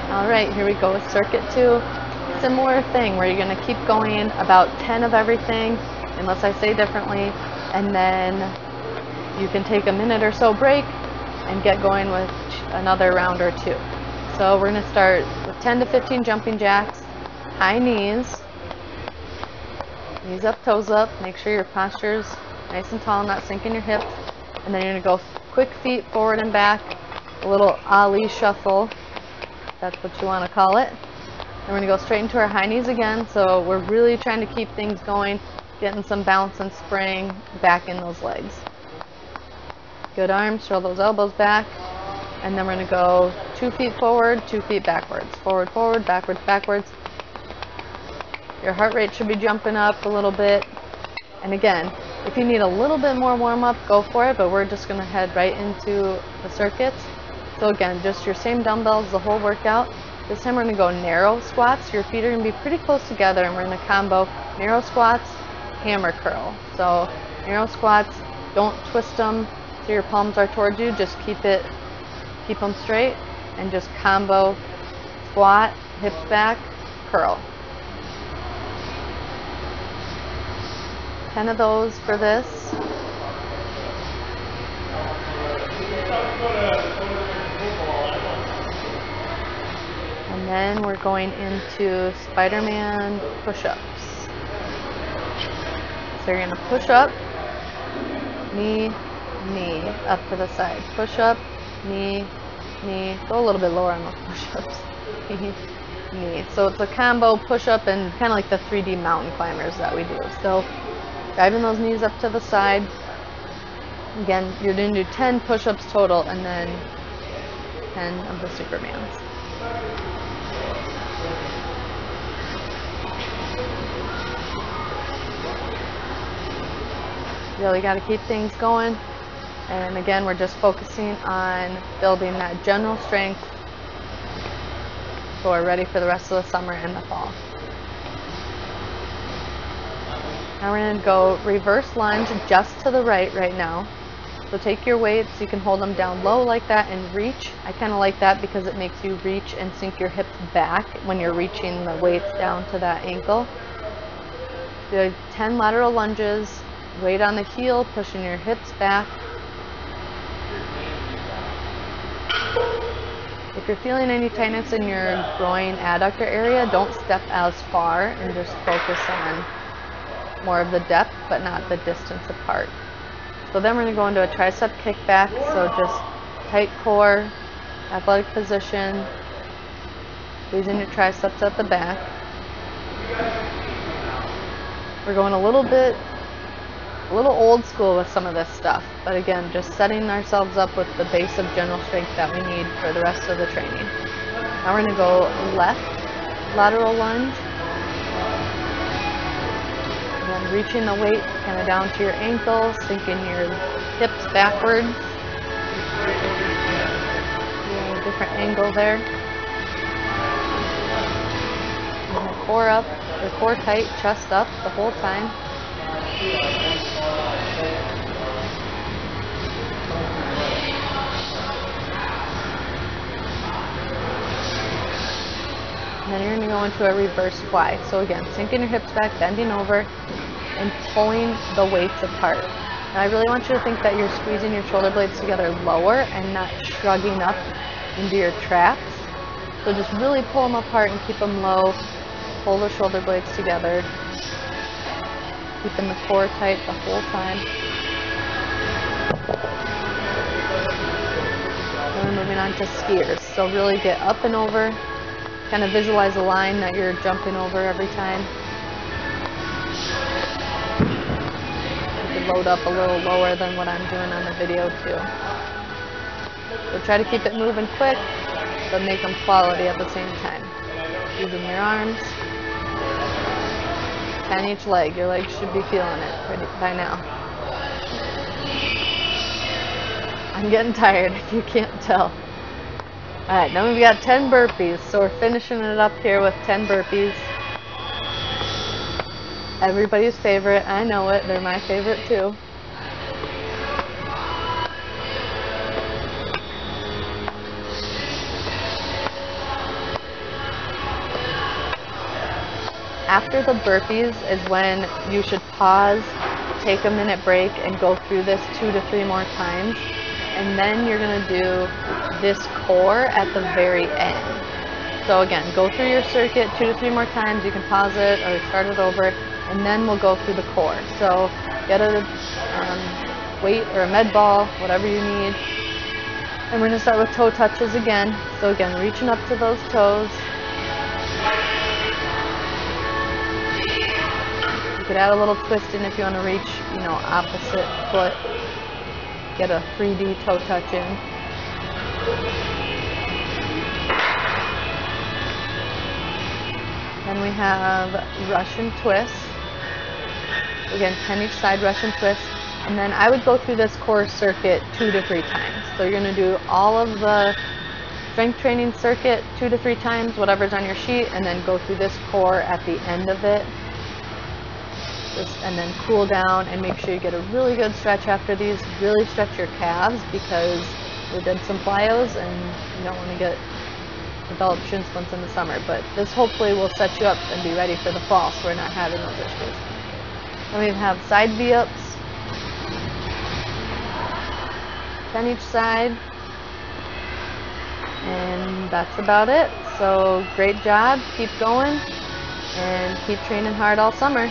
Alright, here we go with circuit 2. Similar thing where you're going to keep going about 10 of everything, unless I say differently, and then you can take a minute or so break and get going with another round or two. So we're going to start with 10 to 15 jumping jacks, high knees, knees up, toes up, make sure your posture's nice and tall, not sinking your hips, and then you're going to go quick feet forward and back, a little Ali shuffle, that's what you want to call it. And we're going to go straight into our high knees again, so we're really trying to keep things going, getting some bounce and spring back in those legs. Good arms, roll those elbows back, and then we're going to go 2 feet forward, 2 feet backwards. Forward, forward, backwards, backwards. Your heart rate should be jumping up a little bit. And again, if you need a little bit more warm-up, go for it, but we're just going to head right into the circuits. So again, just your same dumbbells the whole workout. This time we're going to go narrow squats. Your feet are going to be pretty close together, and we're going to combo narrow squats, hammer curl. So narrow squats, don't twist them so your palms are towards you, just keep them straight, and just combo squat, hips back, curl. 10 of those for this. And then we're going into Spider-Man push-ups. So you're going to push up, knee, knee, up to the side. Push up, knee, knee. Go a little bit lower on those push-ups. Knee. So it's a combo push-up and kind of like the 3D mountain climbers that we do. So driving those knees up to the side. Again, you're going to do 10 push-ups total and then 10 of the Supermans. Really got to keep things going, and again we're just focusing on building that general strength so we're ready for the rest of the summer and the fall. Now we're going to go reverse lunge just to the right now. So take your weights, you can hold them down low like that and reach. I kind of like that because it makes you reach and sink your hips back when you're reaching the weights down to that ankle. Do 10 lateral lunges. Weight on the heel, pushing your hips back. If you're feeling any tightness in your groin adductor area, don't step as far and just focus on more of the depth but not the distance apart. So then we're going to go into a tricep kickback, so just tight core, athletic position, squeezing your triceps at the back. We're going a little old school with some of this stuff, but again, just setting ourselves up with the base of general strength that we need for the rest of the training. Now we're going to go left lateral lunge, and then reaching the weight kind of down to your ankle, sinking your hips backwards. A different angle there. And the core up, the core tight, chest up the whole time. And then you're going to go into a reverse fly. So again, sinking your hips back, bending over, and pulling the weights apart. Now I really want you to think that you're squeezing your shoulder blades together lower and not shrugging up into your traps. So just really pull them apart and keep them low. Pull the shoulder blades together. Keeping the core tight the whole time. And we're moving on to skiers. So really get up and over. Kind of visualize a line that you're jumping over every time. You can load up a little lower than what I'm doing on the video too. So try to keep it moving quick, but make them quality at the same time. Using your arms. 10 each leg. Your legs should be feeling it by now. I'm getting tired if you can't tell. Alright, now we've got 10 burpees, so we're finishing it up here with 10 burpees. Everybody's favorite, I know it, they're my favorite too. After the burpees is when you should pause, take a minute break, and go through this 2 to 3 more times. And then you're going to do this core at the very end. So again, go through your circuit 2 to 3 more times. You can pause it or start it over, and then we'll go through the core. So get a weight or a med ball, whatever you need. And we're going to start with toe touches again. So again, reaching up to those toes. You could add a little twist in if you want to reach, opposite foot. Get a 3D toe touch in. Then we have Russian twist. Again, 10 each side Russian twist. And then I would go through this core circuit 2 to 3 times. So you're going to do all of the strength training circuit 2 to 3 times, whatever's on your sheet, and then go through this core at the end of it. And then cool down and make sure you get a really good stretch after these. Really stretch your calves because we did some plyos and you don't want to develop shin splints in the summer. But this hopefully will set you up and be ready for the fall so we're not having those issues. Then we have side V-ups. 10 each side. And that's about it. So great job. Keep going and keep training hard all summer.